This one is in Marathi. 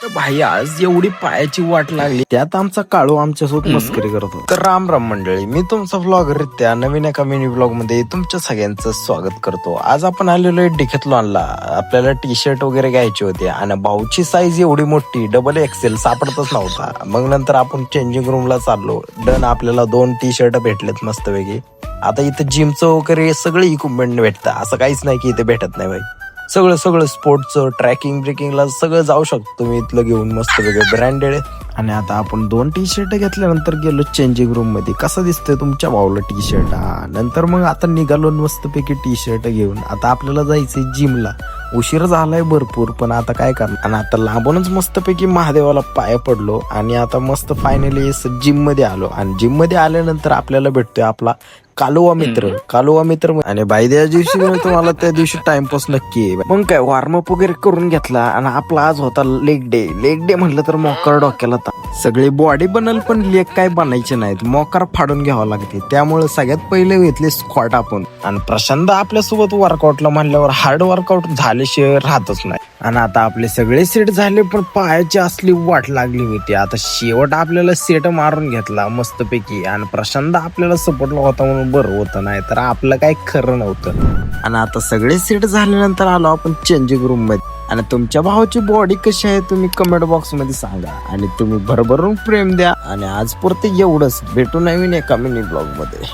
तर भाई आज एवढी पायाची वाट लागली त्यात आमचा काळू आमच्यासोबत मस्करी करत होता. तर राम राम मंडळी, मी तुमचा व्लॉगर रित्या नवीन एका मिनी व्लॉग मध्ये तुमच्या सगळ्यांचं स्वागत करतो. आज आपण आलेलो आहे डिकॅथलॉनला. आपल्याला टी शर्ट वगैरे घ्यायचे होते आणि भाऊची साईज एवढी मोठी XXL सापडतच नव्हता. मग नंतर आपण चेंजिंग रूमला चाललो. डन, आपल्याला 2 टी शर्ट भेटलेत मस्तपैकी. आता इथं जिमचं वगैरे सगळं इक्विपमेंट भेटतं, असं काहीच नाही की इथे भेटत नाही भाई. सगळं स्पोर्टचं ट्रॅकिंग ब्रेकिंगला सगळं जाऊ शकतो तुम्ही इथलं घेऊन, मस्त वेगळं ब्रँडेड. आणि आता आपण 2 टी शर्ट घेतल्यानंतर गेलो चेंजिंग रूम मध्ये. कसं दिसतंय तुमच्या भाऊला टी शर्ट? नंतर मग आता निघालो मस्तपैकी टी शर्ट घेऊन. आता आपल्याला जायचंय जिमला. उशीर झालाय भरपूर, पण आता काय करणार. आणि आता लांबूनच मस्तपैकी महादेवाला पाय पडलो आणि आता मस्त फायनली जिम मध्ये आलो. आणि जिम मध्ये आल्यानंतर आपल्याला भेटतोय आपला कालुवा मित्र. आणि बाई त्या दिवशी तुम्हाला त्या दिवशी टाइमपास नक्की आहे. मग काय वॉर्मअप वगैरे करून घेतला आणि आपला आज होता लेग डे म्हटलं तर मोकार डोक्याला सगळी बॉडी बनल, पण लेग काय बनायचे नाहीत, मोकार फाडून घ्यावं लागते. त्यामुळे सगळ्यात पहिले घेतले स्क्वॉट आपण. आणि प्रशांत आपल्यासोबत वर्कआउटला म्हणल्यावर हार्ड वर्कआउट झाल्याशिवाय राहतच नाही. आणि आता आपले सगळे सेट झाले, पण पायाची असली वाट लागली होती. आता शेवट आपल्याला सेट मारून घेतला मस्तपैकी. आणि प्रशांत आपल्याला सपोर्टला होता म्हणून बरं होतं, नाही तर आपलं काय खरं नव्हतं. आणि आता सगळे सेट झाल्यानंतर आलो आपण चेंजिंग रूम मध्ये. आणि तुमच्या भावाची बॉडी कशी आहे तुम्ही कमेंट बॉक्स मध्ये सांगा आणि तुम्ही भरभरून प्रेम द्या. आणि आज पुरते एवढंच. भेटू नवीन एका मिनी ब्लॉग मध्ये.